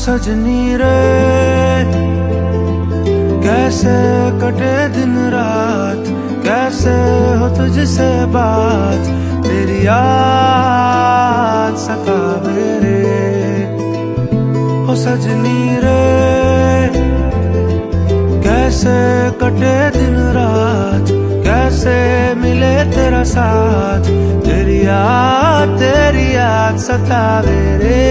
सजनी रे कैसे कटे दिन रात, कैसे हो तुझसे बात, तेरी याद सतावे रे। ओ सजनी रे कैसे कटे दिन रात, कैसे मिले तेरा साथ, तेरी याद सतावे रे।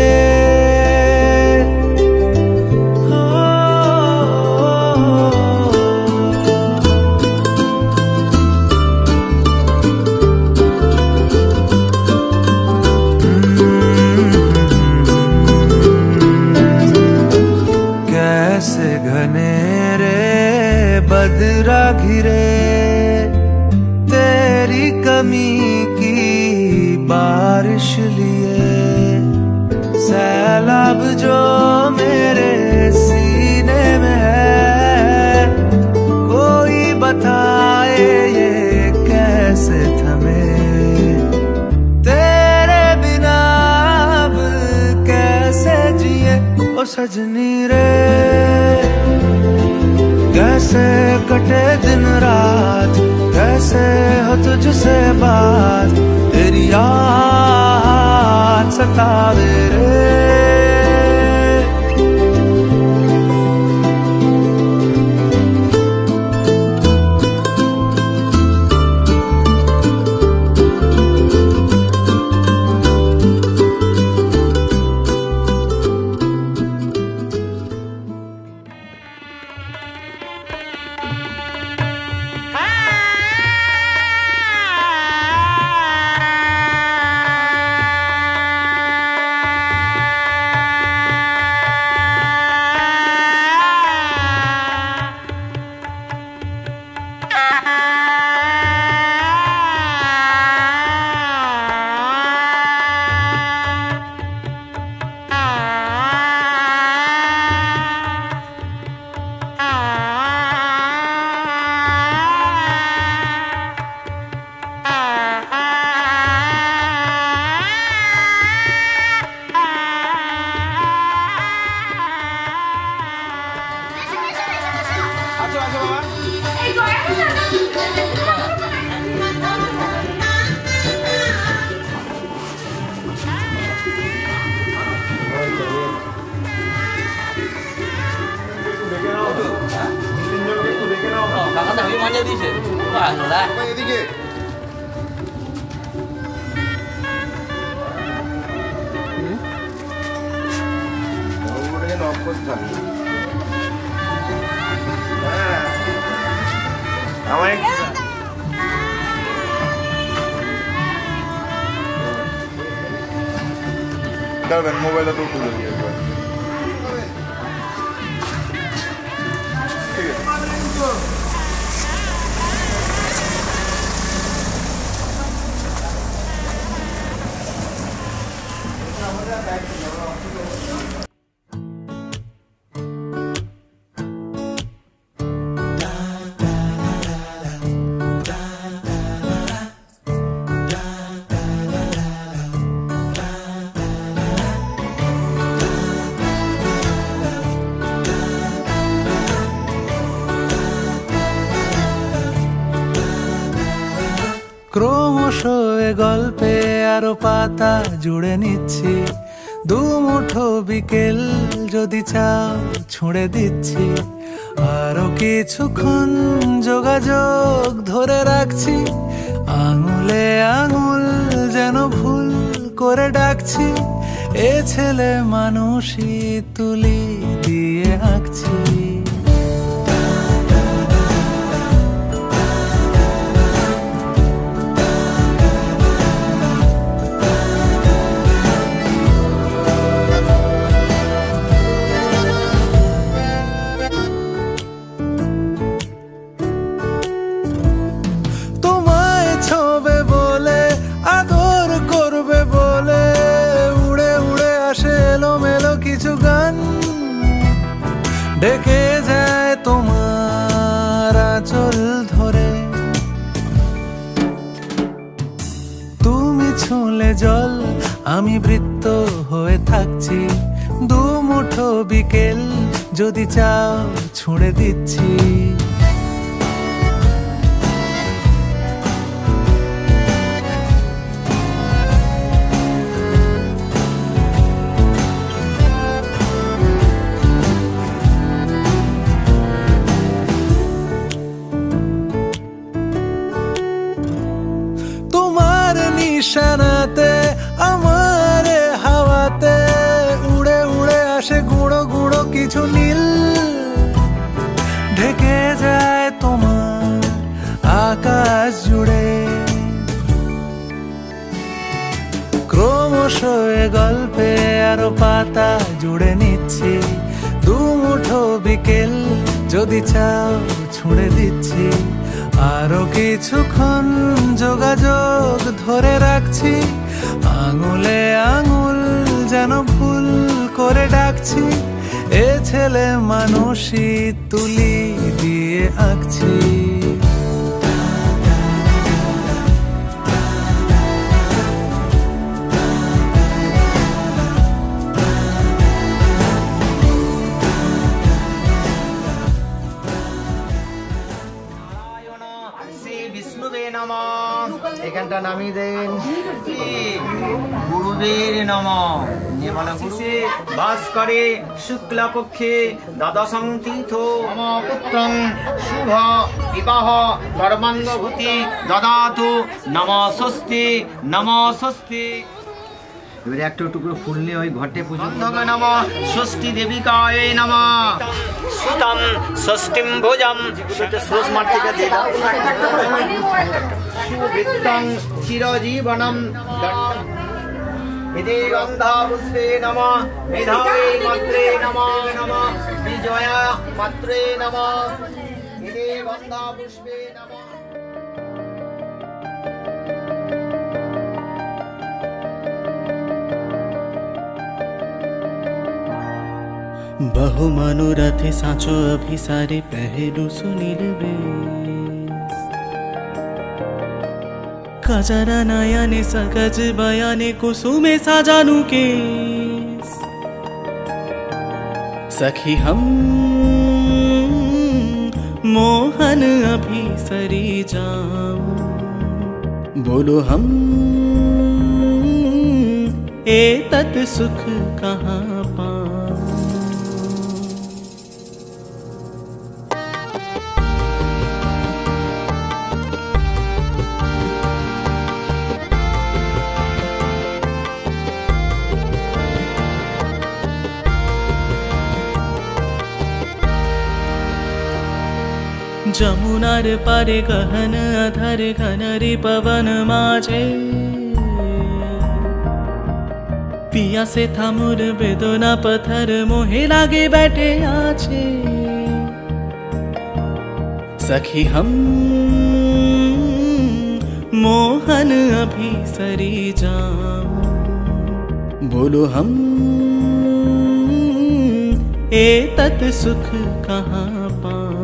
कैसे घनेरे बदरा घिरे तेरी कमी की बारिश लिए, सैलाब जो मेरे सीने में है, कोई बताए ये कैसे थमे, तेरे बिना अब कैसे जिए। ओ सजनी रे कैसे कटे दिन रात, कैसे हो तुझसे बात, तेरी याद सतावे रे। মোবাইলটা তো তুলে দিয়ে ক্রমশ এ গল্পে আরো পাতা জুড়ে নিচ্ছি, দুমুঠো বিকেল যদি চাও ছুঁড়ে দিচ্ছি, আরো কিছুক্ষণ যোগাযোগ ধরে রাখছি, আঙুলে আঙুল যেন ভুল করে ডাকছি, এ ছেলে মানুষই তুলি দিয়ে আঁকছি। ডেকে যায় তোমার আঁচল ধরে, তুমি ছুঁলে জল আমি বৃত্ত হয়ে থাকছি, দু মুঠো বিকেল যদি চাও ছুঁড়ে দিচ্ছি। তোমার নিশানাতে আমার হাওয়াতে উড়ে উড়ে আসে গুঁড়ো গুঁড়ো কিছু নীল, ঢেকে যায় তোমার আকাশ জুড়ে। ক্রমশ এ গল্পে আরো পাতা জুড়ে নিচ্ছি, দু মুঠো বিকেল যদি চাও ছুঁড়ে দিচ্ছি। আরো কিছুক্ষণ যোগাযোগ ধরে রাখছি, আঙুলে আঙুল যেন ভুল করে ডাকছি। এ ছেলে মানুষই তুলি দিয়ে আঁকছি। এখানটা নামিয়ে দেন। গুরুবের নমঃ। নির্মলা গুরু বাস করে শুক্লপক্ষে দ্বাদশং তীর্থ মম পুত্রং শুভ বিবাহ কর্মাঙ্গভূতি দদাতু নমঃ স্বস্তি নমঃ স্বস্তি। এবারে একটা টুকরো ফুল নিয়ে ওই ঘটে পুজো। নমঃ ষষ্ঠী দেবিকায় নমঃ। সুতম ষষ্ঠীম ভুজম। সেটা সোস মার্টিকা দিয়ে দাও। সুবৃত্তং চিরজীবনম ইতি গন্ধা পুষ্পে নমঃ। মেধাবে মাত্রে নমঃ নমঃ। বিজয়া মাত্রে নমঃ। ইতি গন্ধা পুষ্পে নমঃ। बहु मनोरथे साँचो अभिसारे पहेरु सुनील बे। कजरा नयने सकज बयाने कुसुमे साजानु केस। सखी हम मोहन अभिसरी जाऊं, बोलो हम ए तत् सुख कहाँ पाऊं। যমুনার পারে গহন আধার ঘনরে পবন মাঝে। পিয়াসে থামুর বেদনা পথর মোহে লাগে बैठे আছে। सखी हम मोहन अभिसरी जाऊं, बोलो हम ए तत् सुख कहाँ पाऊं।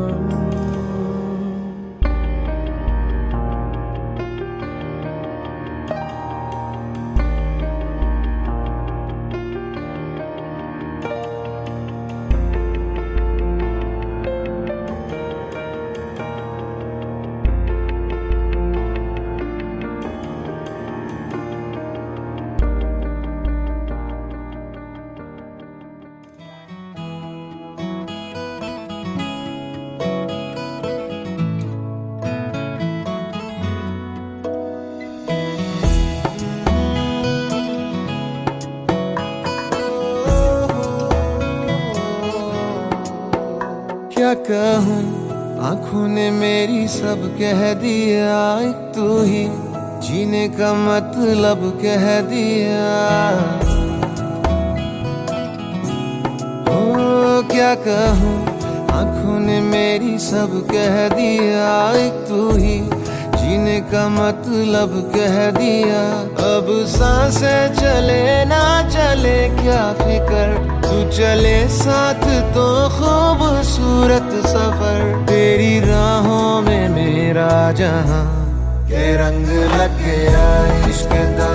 क्या कहूँ आँखों ने मेरी सब कह दिया, एक तू ही जीने का मतलब कह दिया। ओ क्या कहूँ आँखों ने मेरी सब कह दिया, एक तू ही जीने का मतलब कह दिया। अब सांसें चले ना चले क्या फिकर, तू चले साथ तो खूबसूरत सफर। तेरी राहों में मेरा जहां के रंग लग गया इश्क दा,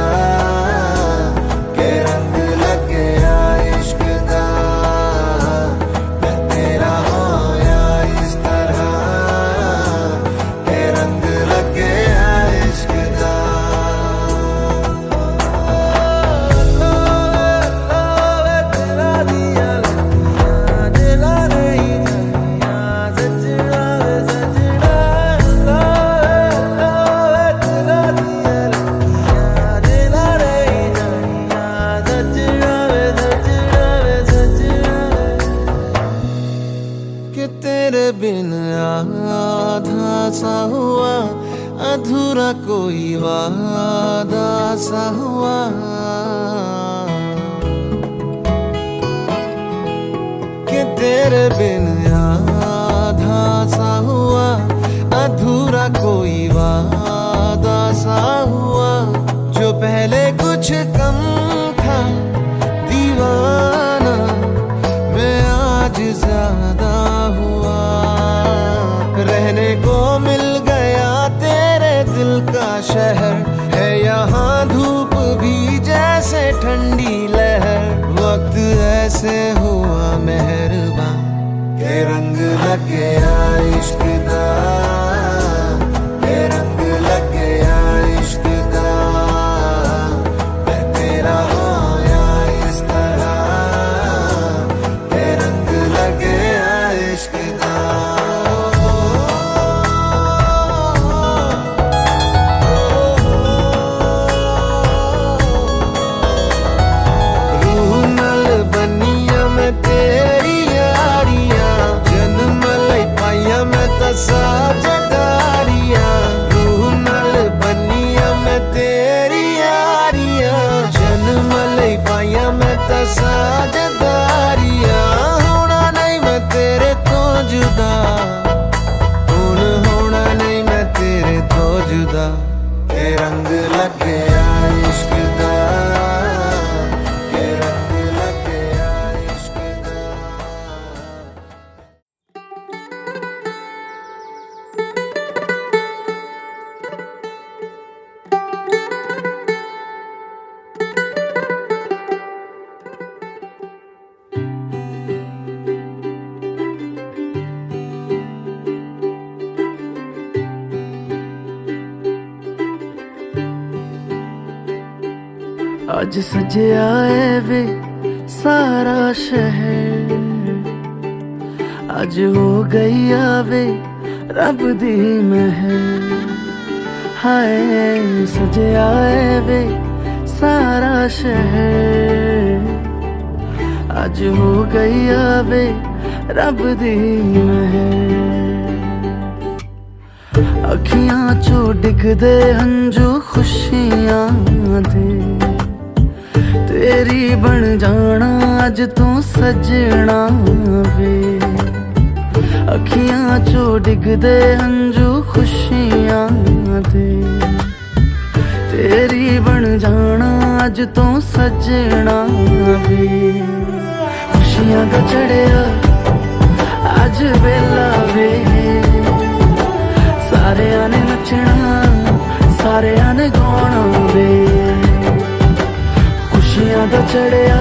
के रंग लग गया इश्क दा। सा हुआ, अधूरा कोई वादा सा हुआ। कि तेरे बिन आधा सा हुआ, अधूरा कोई वादा सा हुआ। जो पहले कुछ कम था दीवाना, मैं आज ज्यादा हुआ। रहने को मिल गया तेरे दिल का शहर, है यहाँ धूप भी जैसे ठंडी लहर। वक्त ऐसे हुआ मेहरबान के रंग लग गया इश्क दा, के रंग लग गया इश्क दा। मैं तेरा होया इस तरह, के रंग लग गया इश्क दा। साजदारियां रूह नाल बनिया मैं तेरी यारियां, जन्म लई पाइया मैं ता साजदारियां। होना नहीं मैं तेरे तो जुदा, हुण होना नहीं मैं तेरे तो जुदा। के रंग लग गया इश्क दा, के रंग लग गया इश्क दा। आज सजया है वे सारा शहर, आज हो गई आवे रब दी महर। हाय सजया है वे सारा शहर, आज हो गई आवे रब दी महर। अखियां चो डिगदे हंजू खुशियां दे, तेरी बन जाना अज तू सजना वे। अखियां चो डिगदे हंजू खुशियां दे, तेरी बन जाना अज तू सजना वे। खुशियां दा चढ़िया अज वेला वे, सारेयां ने नचना सारेयां ने गाना वे। खुशियां दा चढ़िया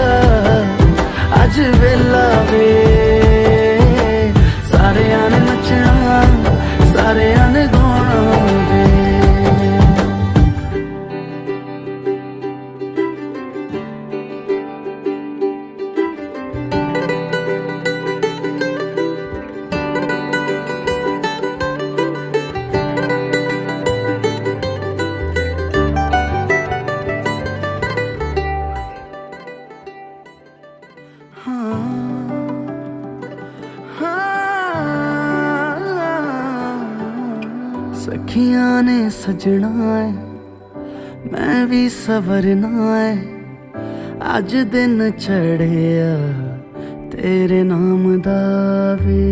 अज वेला वे, सारेयां ने नचना सारेयां ने गाना वे। सखियां ने सजना है मैं भी सवरना है, अज दिन चढ़िया तेरे नाम दा वे।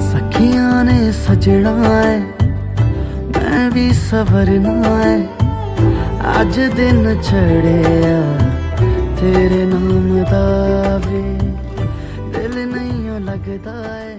सखियां ने सजना है मैं भी सवरना है, अज दिन चढ़िया तेरे नाम दा वे। दिल नहीं लगता है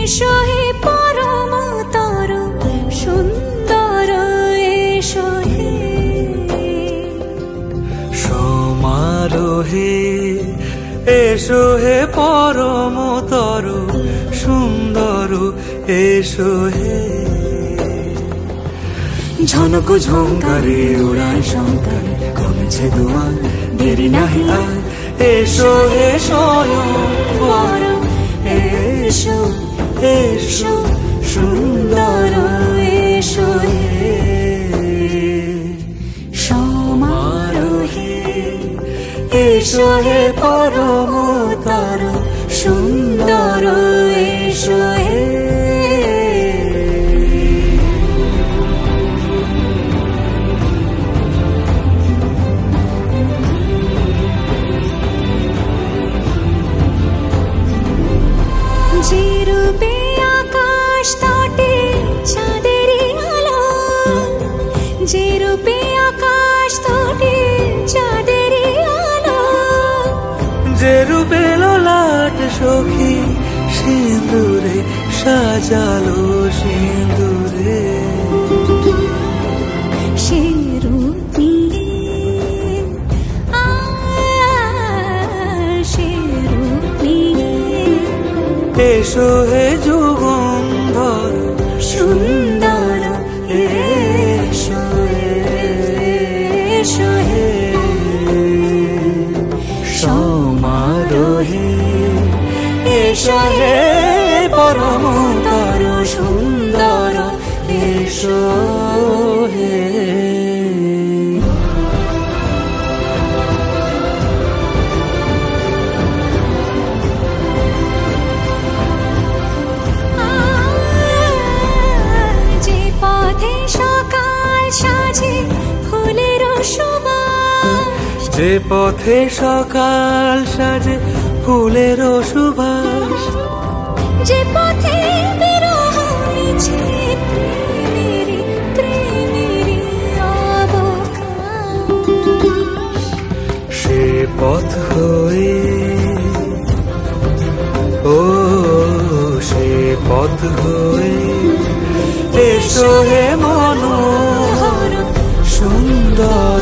এসো হে পরমতর সুন্দর এসো হে সমারোহে এসো হে পরমতর সুন্দর এসো হে ঝনক ঝঙ্কারে উড়ায় শঙ্কারে কমেছে দুয়ার দেরি নাহি আর এসো হে স্বয়ংবর এসো এসো সুন্দর এসো হে সমারোহে এসো হে পরমতর সুন্দর এসো হে যে রূপে আকাশ তটে চাঁদেরই আলো যে রূপে আকাশ তটে চাঁদেরই আলো যে রূপে ললাট সখী সিঁদুরে সাজালো সিঁদুরে সে রূপ নিয়ে সে রূপ নিয়ে এসো হে যুগন্ধর সুন্দর এসো এসো হে সমারোহে এসো হে পরমতর সুন্দর এসো হে যে পথে সকাল সাজে ফুলের সুবাস যে পথে সকাল সাজে ফুলের সুবাস যে পথে বিরহ মিছে প্রেমেরই প্রেমেরই অবকাশ সে পথ হয়ে ও সে পথ হয়ে এসো হে মনোহর সুন্দর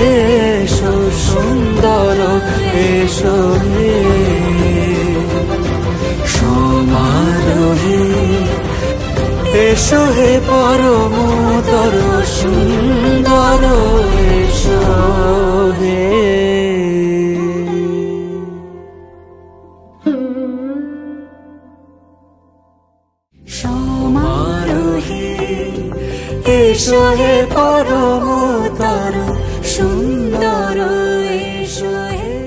এসো সুন্দর এসো হে সমারোহে এসো হে পরমতর সুন্দর এসো হে সমারোহে এসো হে পরমতর সুন্দর এসো হে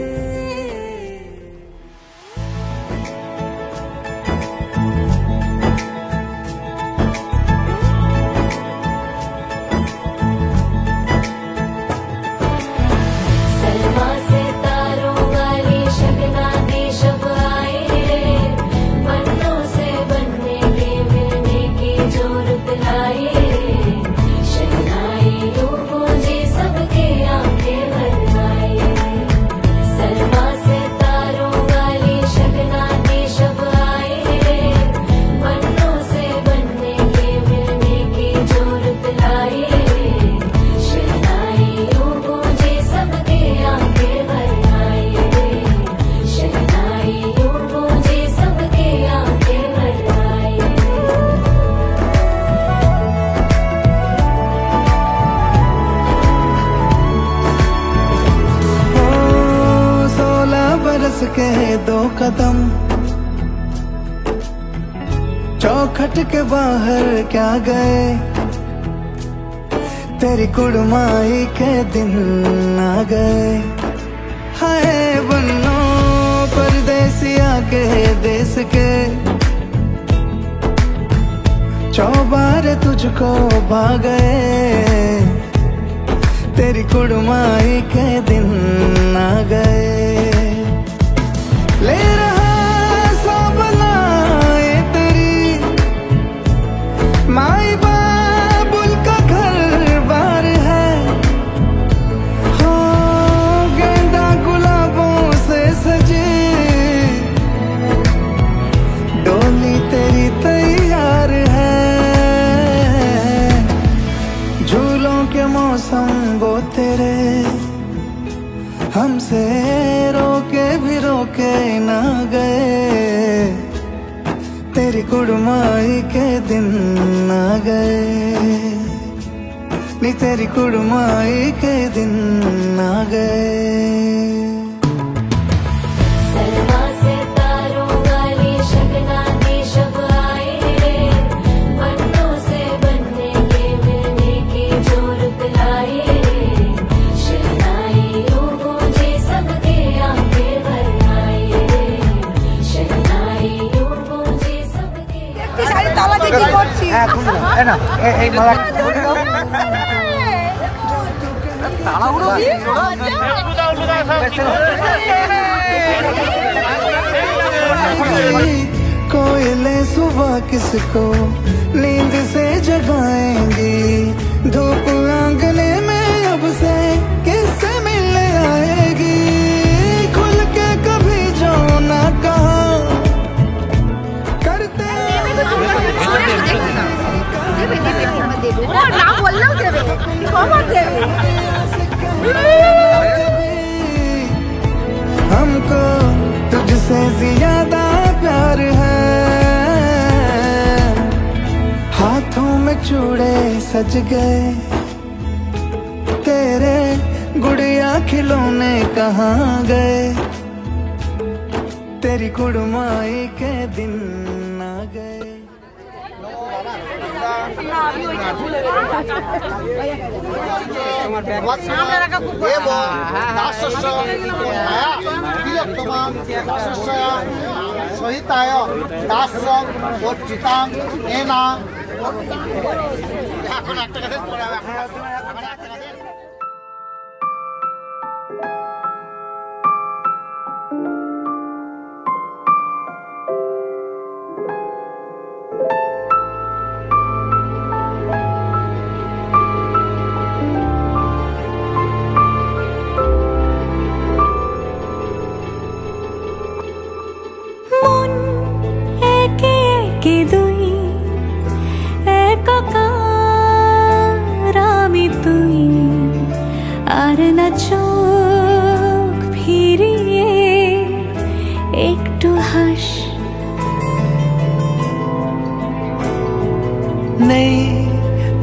सलमा से तारों वाली शगना दे शब आए रे बनों से बनने के मिलने की जोरत लाए रे शहनाई यूं गूंजे सबके आंखें भर आए सलमा से तारों वाली शगना दे शब आए रे बनों से बनने के मिलने की जोरत लाए रे शहनाई यूं गूंजे सबके आंखें भर आए शहनाई यूं गूंजे सबके आंखें भर आए ओ 16 बरस के 2 कदम चौखट के बाहर क्या गए तेरी कुड़माई के दिन आ गए हाय बन्नो परदेसिया के देश के चौबारे तुझको भा गए तेरी कुड़माई के दिन आ गए ले रहा सब लाए तेरी माई बाबुल का घर बार है हो गेंदा गुलाबों से सजे डोली तेरी आ गए, तेरी कुड़माई के दिन आ गए, नी तेरी कुड़माई के दिन आ गए। सलमा से तारों वाली शगना दी शब आए रे, बनों से बनने के मिलने की जो रुत लाए रे, शहनाइयों गूंजे सबके आंखें भर आए रे, शहनाइयों गूंजे सबके कोयले सुबह किसको नींद से जगाएंगी, धूप आंगने में अब से किससे मिलने आएगी, खुल के कभी जो ना कहा करते हमको तुझसे ज्यादा प्यार है, हाथों में चूड़े सज गए, तेरे गुड़िया खिलौने कहाँ गए, तेरी कुड़माई के दिन आ गए।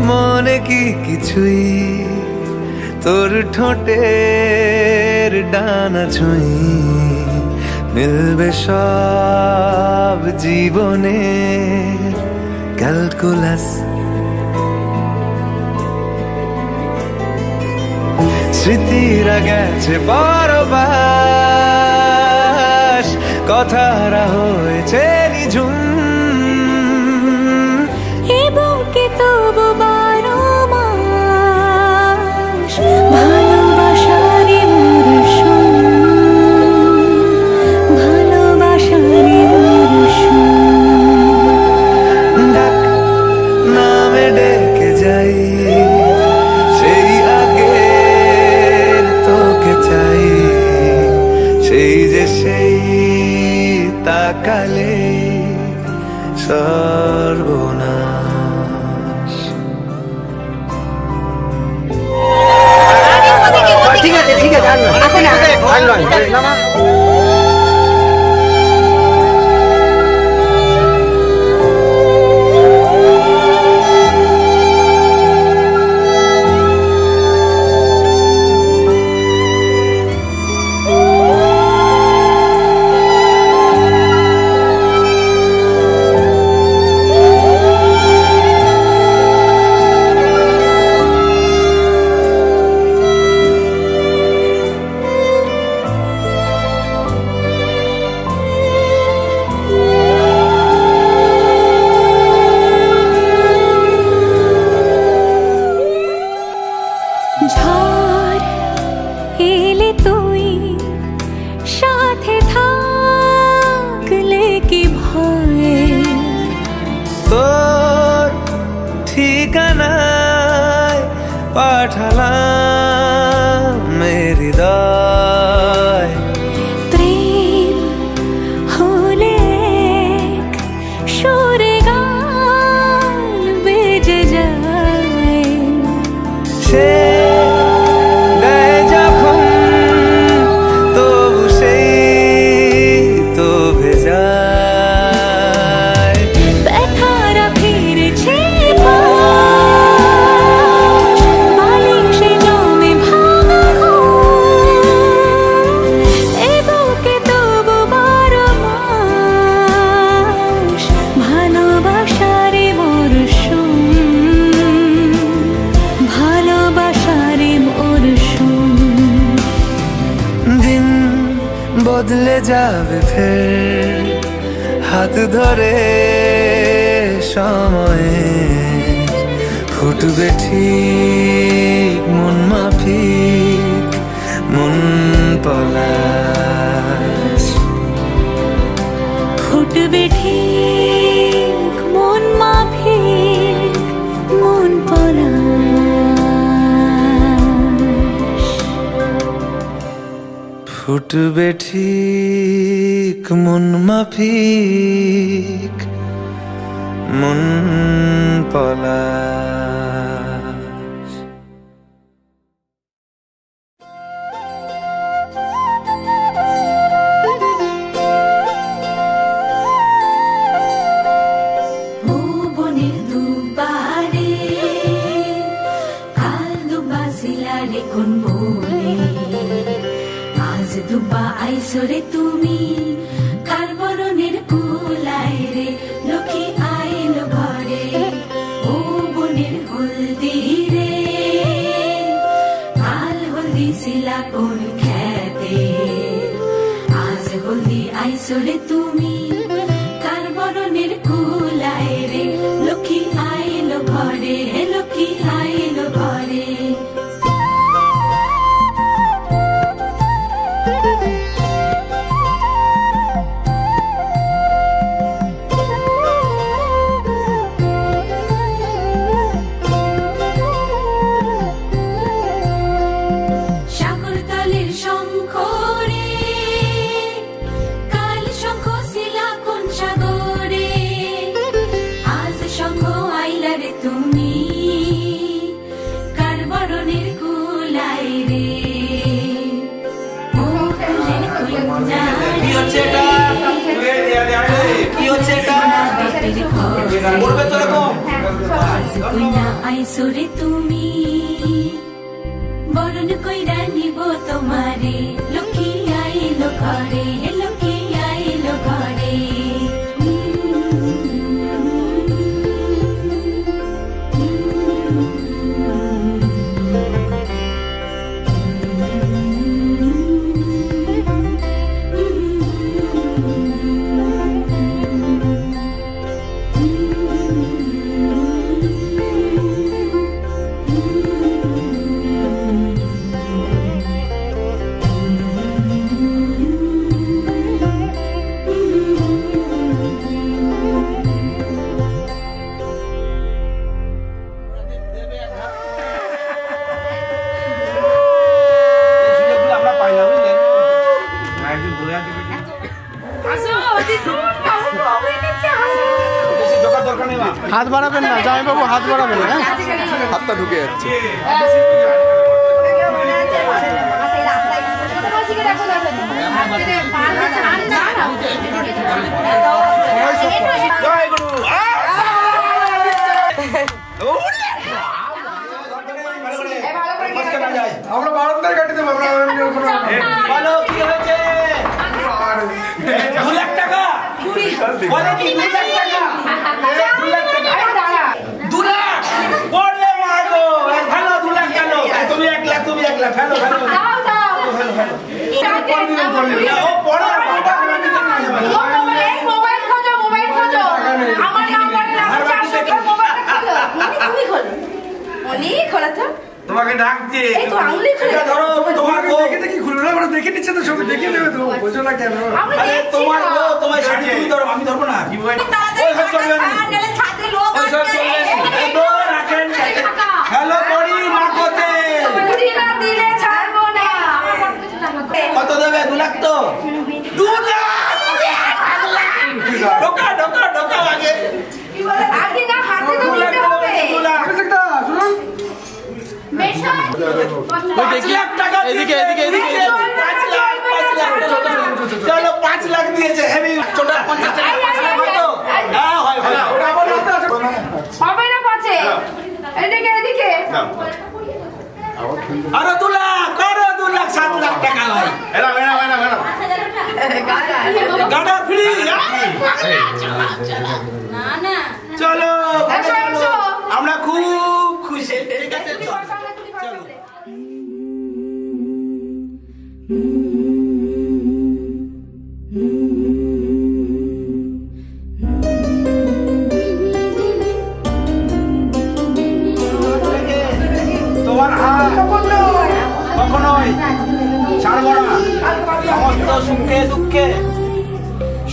মনে কি কিছুই তোর ঠোঁটের ডানা ছুঁই মিলবে সব জীবনে ক্যালকুলাস স্মৃতিরা গেছে পরবাস কথারা হয়েছে নিঝুম তবু 12 মাস ভালোবাসারই মরশুম, ভালোবাসারই মরশুম। ডাক নামে ডেকে যাই সেই আগের তোকে চাই, সেই যে সেই তাকালে সর্বনাশ। ঠিক আছে ঠিক আছে যাবে ফের হাত ধরে সময়ে ফুটবে ঠিক মন মাফিক মন পলাশ ফুটবে ঠিক মন মাফিক মন পলাশ ফুটবে ঠিক মন মাফিক মন পলাশ ভুবনের দুবারে কাল দুবা সিলারে কোন বলে আজ দুবা আইসরে তুমি কার বরণের কুলায় রে লক্ষ্মী আইলো ঘরে ও বনের হলদি রে কাল হলদি সিলা কোন খেতে আজ হলদি আইসরে তুমি কার বরণের কুলায় রে লক্ষ্মী আইলো ঘরে হে লক্ষ্মী আইলো ঘরে সাগরতলের শঙ্খ রে কাল শঙ্খ শিলা কোন সাগরে আজ শঙ্খ আইলা রে তুমি কার বরণের কুলায় রে ও কুলের কন্যা কি হচ্ছে এটা কি হচ্ছে এটা বলবে তো এরকম আজ কইনা আইসরে তুমি বরণ কইরা নিব তোমারে লক্ষ্মী আইলো ঘরে হে লক্ষ্মী আইলো ঘরে আমরা পাইলাম বুঝলেন একদিন বলে আসবে বেশি ঢোকার দরকার নেই মা হাত বাড়াবেন না জামাইবাবু, হাত বাড়াবেন না। হাতটা ঢুকে যাচ্ছে। জয় গুরু আমরা বারান্দায় কাটি দেবো। বলো কি হয়েছে 2 লাখ টাকা বলে কি 2 লাখ টাকা 2 লাখ টাকা 2 লাখ বলে মাগো ভালো 2 লাখ কেন তুমি 1 লাখ তুমি 1 লাখ ভালো ভালো দাও দাও ও পড়ে মোবাইল খোঁজো আমার নাম্বারে লাগা 400 টাকা মোবাইল খোঁজো তুমি খোলো অলি খোলা তো তোমাকে ডাকছে এই তো আঙুলি খুলে এটা ধরো তোমার গো দেখে দেখি খুলবে না, ওরা দেখে নিচ্ছে তো, ছবি দেখে নেবে তো, বোঝো না কেন? আমি আরে দেখছি তোমার গো তোমার শাড়ি তুমি ধরো আমি ধরবো না কি বল ওই সব চলবে না নালে ছাদে লোক ওই সব চলবে না তো রাখেন হ্যালো করি মাকোতে দিলা দিলে ছাড়বো না কত দেবে 2 লাখ তো 2 লাখ ঢোকা ঢোকা ঢোকা আগে কি বলে আগে না হাতে তো দিতে হবে 2 লাখ একটা শুনুন, মেশা ওই দেখি 1 টাকা এদিকে, এদিকে, এদিকে। 5 লাখ চলো 5 লাখ দিয়েছে হেভি ছোট 50 টাকা হয়তো হ্যাঁ হয় হয় ওটা আমার হাতে আছে। হবে না পাচ্ছে এদিকে এদিকে আরো 2 লাখ আরো 2 লাখ 7 লাখ টাকা হয় এরা এরা এরা এরা গাড়া ফ্রি না না চলো এসো এসো আমরা খুব খুশি ঠিক আছে চলো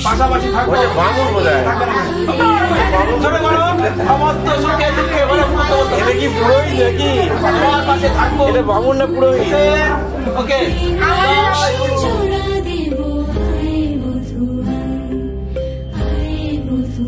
পাশাপাশি থাকবো। বামুন বোধহয়। বামুন ধরে বলো, সমস্ত সুখে দুঃখে বলে এটা কি পুরোহিত নাকি? তোমার পাশে থাকবো। এটা বামুন না পুরোহিত? ওকে। চোরা দেব আয় বধু আয় বধু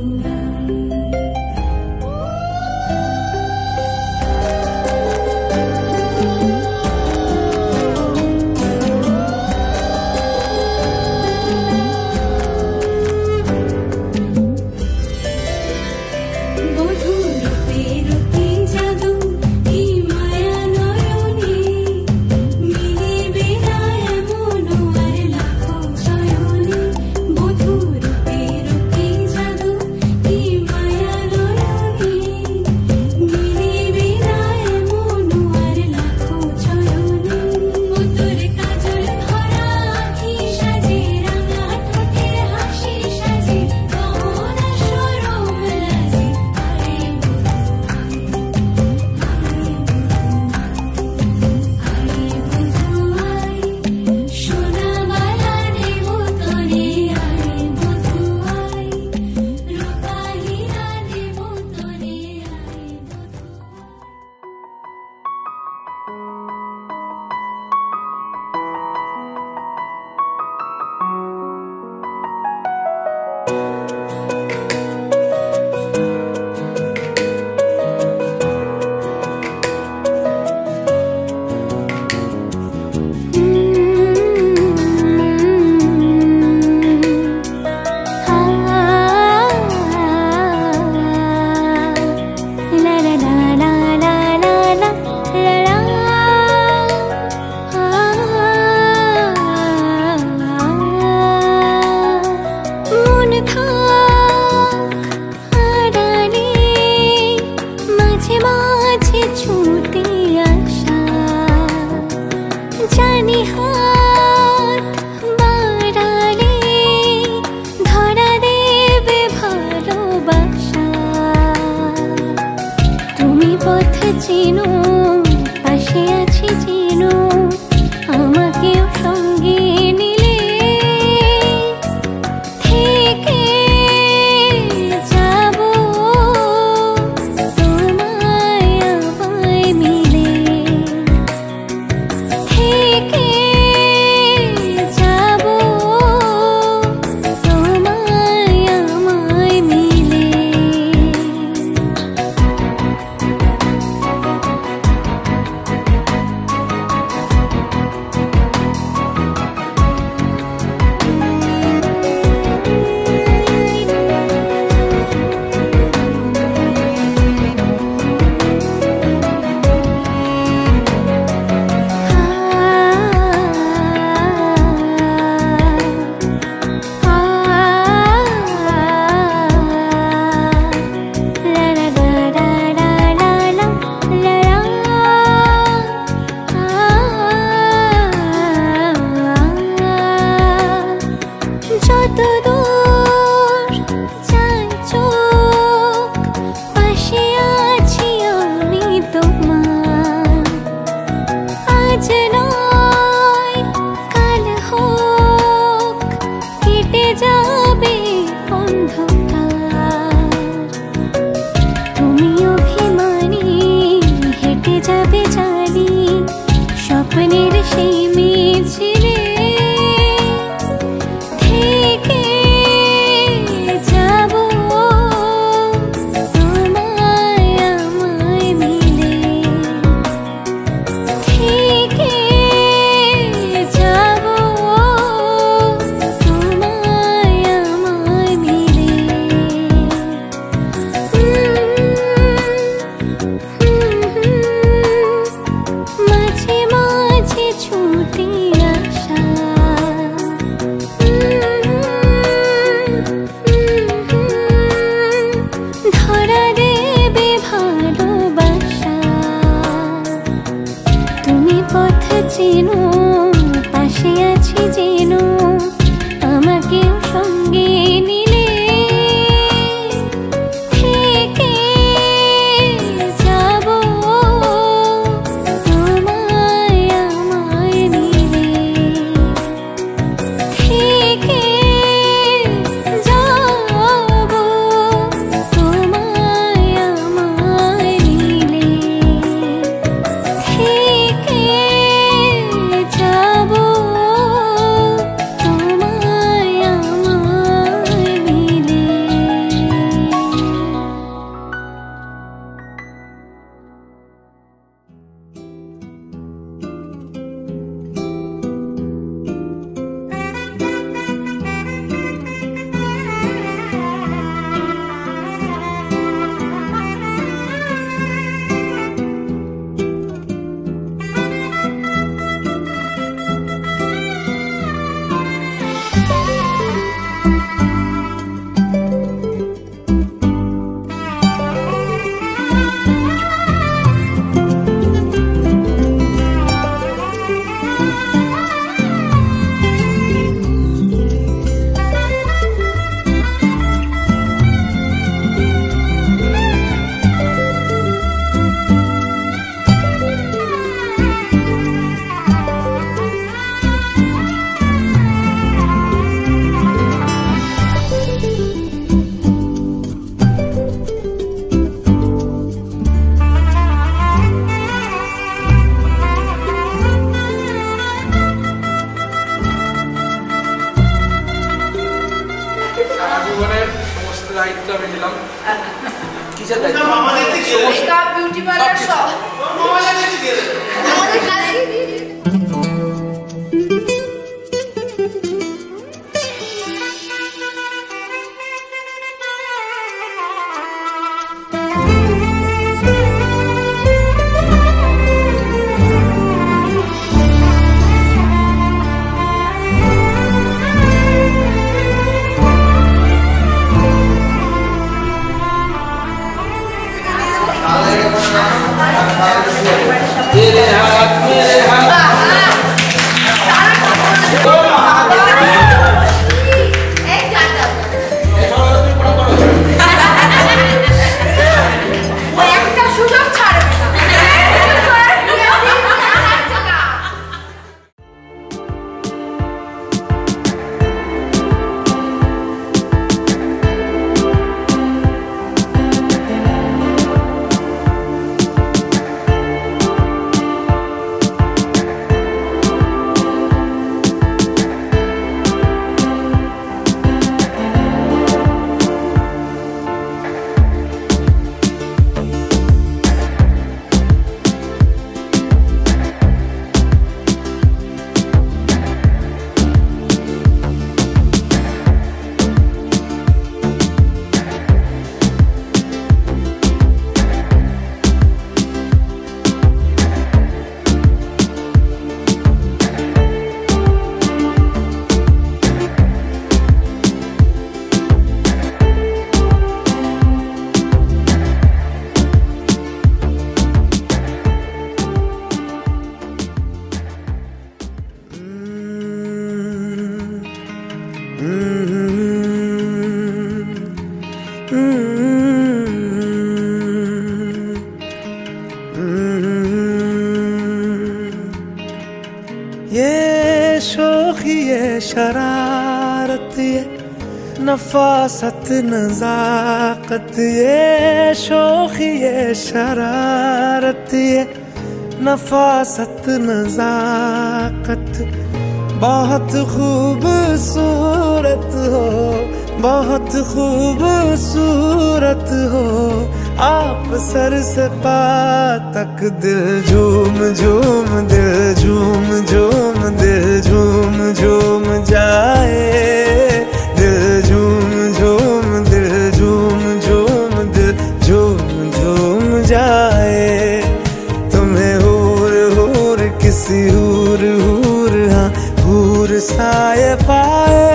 আজীবনের সমস্ত দায়িত্ব আমি নিলাম। কিসের দায়িত্ব? মেকআপ, বিউটি পার্লার সব আমাদের কাছে দিয়ে দিন। मेरे हाथ मेरे हाथ একটা সুযোগ ছাড়বে না। ये शोखी ये शरारत ये नफासत नजाकत ये शोखी ये शरारत ये नफासत नजाकत बहुत खूबसूरत हो बहुत खूबसूरत हो आप सर से पा तक दिल झूम झूम दिल झूम झूम दिल झूम झूम जाए दिल झूम झूम दिल झूम झूम दिल झूम झूम जाए तुम्हें हूर हूर किसी हूर हूर हाँ हूर साए पाए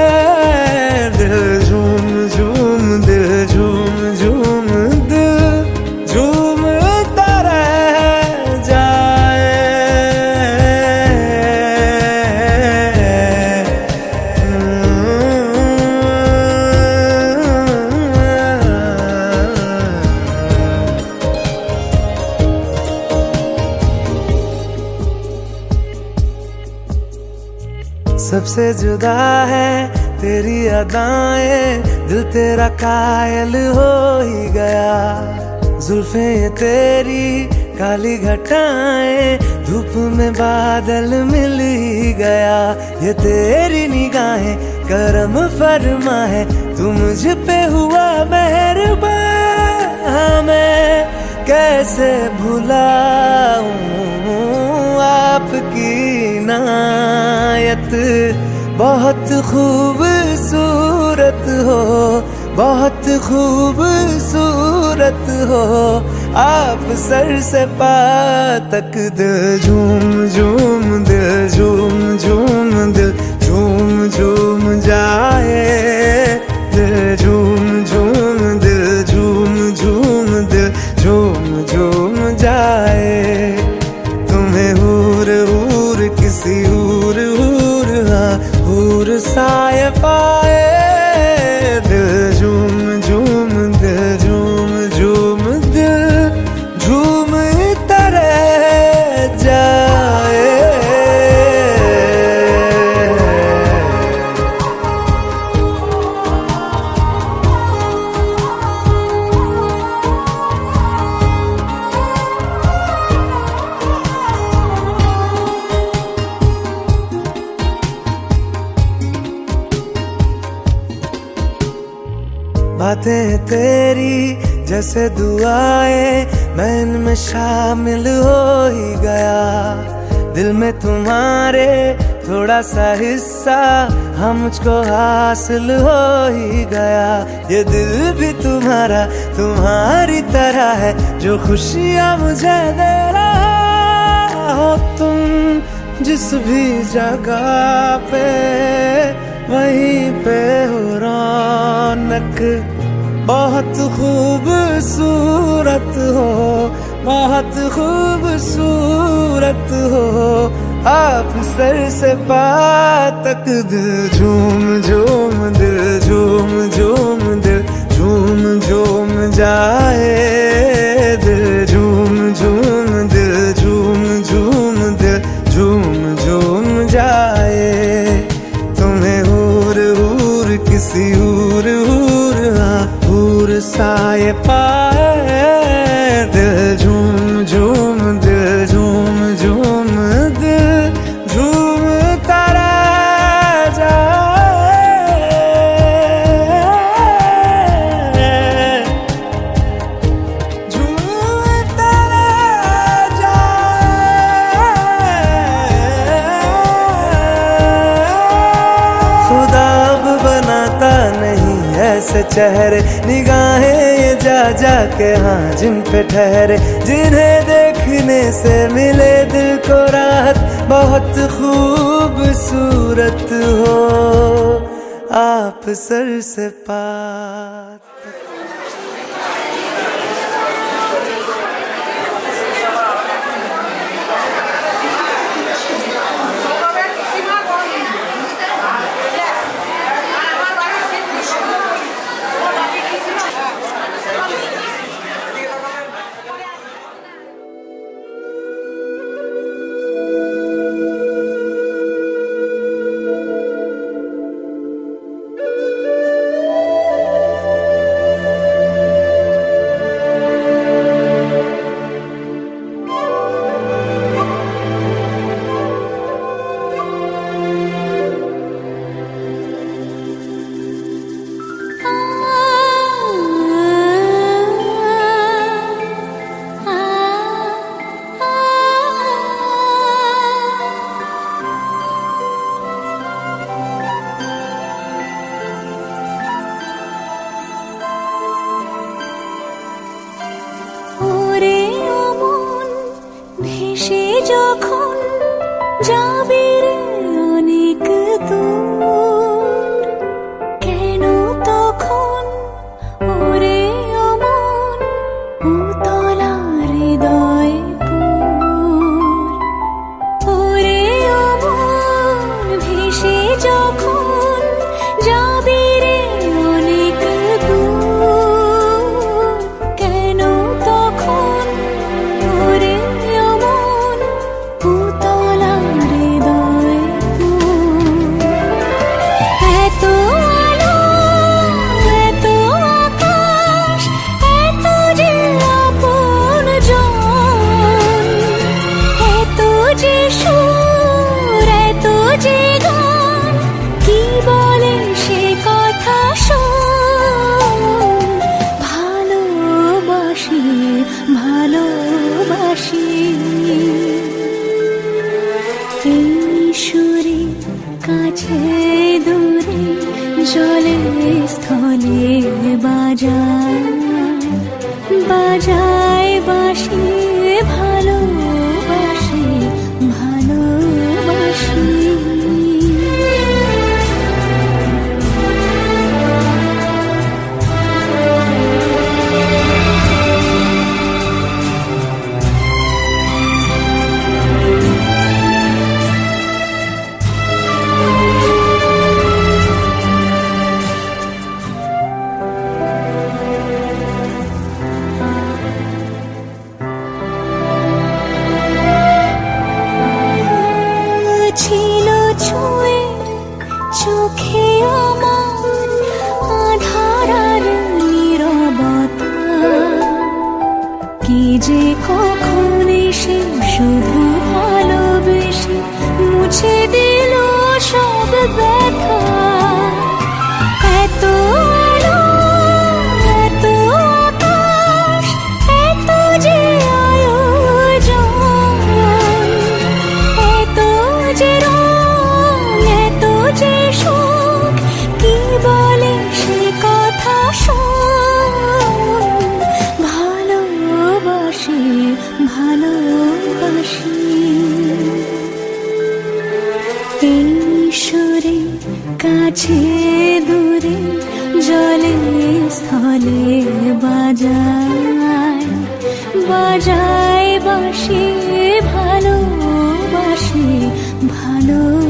दिल झूम झूम दिल झूम झूम दिल झूमता रह जाए सबसे जुदा है तेरी अदाएं दिल तेरा कायल हो ही गया जुल्फे ये तेरी काली घटाएं धूप में बादल मिल ही गया ये तेरी निगाहें करम फरमा है तू मुझ पे हुआ मेहरबान मैं कैसे भुलाऊं आपकी इनायत बहुत खूबसूरत हो बहुत खूबसूरत हो आप सर से पा तक दिल झूम झूम दिल झूम झूम दिल झूम झूम जाए दिल झूम झूम दिल झूम झूम दिल झूम झूम जाए तुम्हें हूर हूर किसी हूर हूर हाँ हूर साए पाए दिल झूम झूम दिल झूम झूम दिल झूम तरह जाए बातें तेरी जैसे दुआएं मैं इनमें शामिल हो ही गया। दिल में तुम्हारे थोड़ा सा हिस्सा हम मुझको हासिल हो ही गया। ये दिल भी तुम्हारा तुम्हारी तरह है जो खुशियाँ मुझे दे रहा हो। तुम जिस भी जगह पे वहीं पे हो रौनक। बहुत खूबसूरत हो, बहुत खूबसूरत हो। आप सर से पाँव तक दिल झूम झूम दिल झूम झूम दिल झूम झूम जाए। दिल झूम झूम दिल झूम झूम दिल झूम झूम जाए। तुम्हें हूर हूर किसी हूर हूर हूर साए पाए। दिल झूम झूम दिल झूम झूम दिल झूम तारा जाए। झूम तारा जाए। खुदा अब बनाता नहीं ऐसे चेहरे, निगाहें ये जा जा के हाँ जिन पे ठहरे। जिन्हें देखने से मिले दिल को राहत, बहुत खूबसूरत हो आप सर से पाँव तक। বাজায় বাঁশি ভালোবাসি ভালোবাসি। ছিল ছুঁয়ে চোখে আমার আধার আর নীরবতা, কি যে কখন এসে শুধু ভালোবেসে মুছে দিল সব ব্যথা। এত আলো জলে স্থলে বাজায় বাজায় বাঁশি ভালোবাসি ভালোবাসি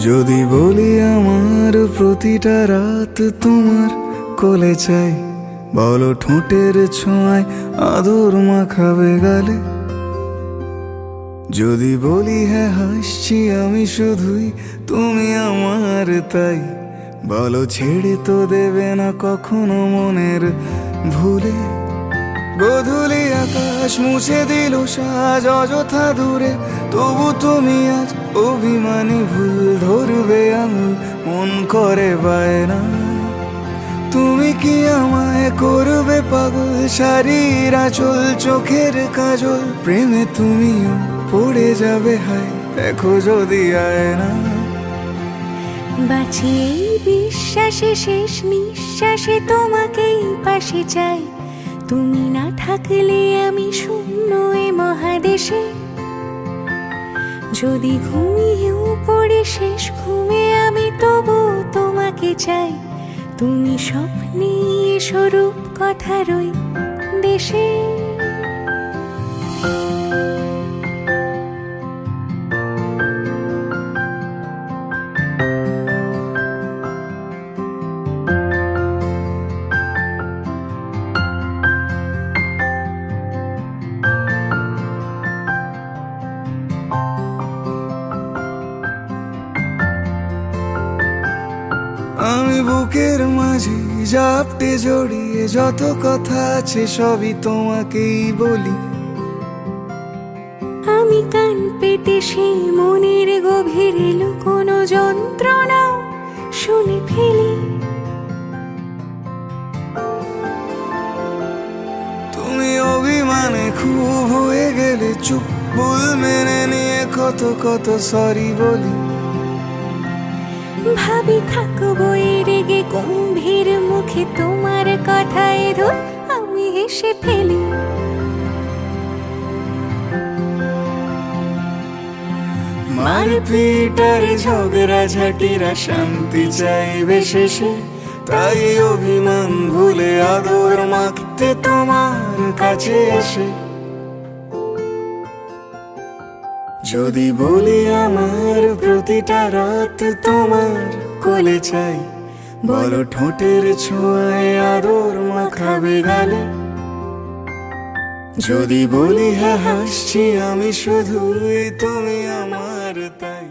যদি বলি আমার প্রতিটা রাত তোমার কোলে চাই, বলো ঠোঁটের ছোঁয়ায় আদর মাখাবে গালে। যদি বলি হ্যাঁ হাসছি আমি শুধুই, তুমি আমার তাই, বলো ছেড়ে তো দেবে না কখনো মনের ভুলে। গোধূলি আকাশ মুছে দিল সাজ অযথা দূরে, তবু তুমি আজ অভিমানী ভুল ধরবে আঙুল, মন করে বায়না। তুমি কি আমায় করবে পাগল, শাড়ির আঁচল চোখের কাজল, প্রেমে তুমিও পড়ে যাবে হায় দেখো যদি আয়না। বাঁচি এই বিশ্বাসে শেষ নিঃশ্বাসে তোমাকেই পাশে চাই, তুমি না থাকলে আমি শূন্য এ মহাদেশে। যদি ঘুমিয়েও পড়ে শেষ ঘুমে আমি তবু তোমাকে চাই, তুমি স্বপ্নে স্বরূপ কথার ওই দেশে। আমি বুকের মাঝে জাপটে জড়িয়ে যত কথা আছে সবই তোমাকেই বলি। আমি কান পেতে সেই মনের গভীরে লুকোনো যন্ত্রণা শুনে ফেলি। তুমি অভিমানে খুব হয়ে গেলে চুপ, ভুল মেনে নিয়ে কত কত সরি বলি। ভাবি থাকবো এই রেগে গম্ভীর মুখে তোমার কথায় ধর আমি হেসে ফেলি। মারপিট আর ঝগড়া ঝাঁটিরা শান্তি চাইবে শেষে, তাই অভিমান ভুলে আদর মাখতে তোমার কাছে এসে। যদি বলি আমার প্রতিটা রাত তোমার কোলে চাই, বলো ঠোঁটের ছোঁয়ায় আদর মাখাবে গালে। যদি বলি হ্যাঁ হাসছি আমি শুধুই, তুমি আমার তাই,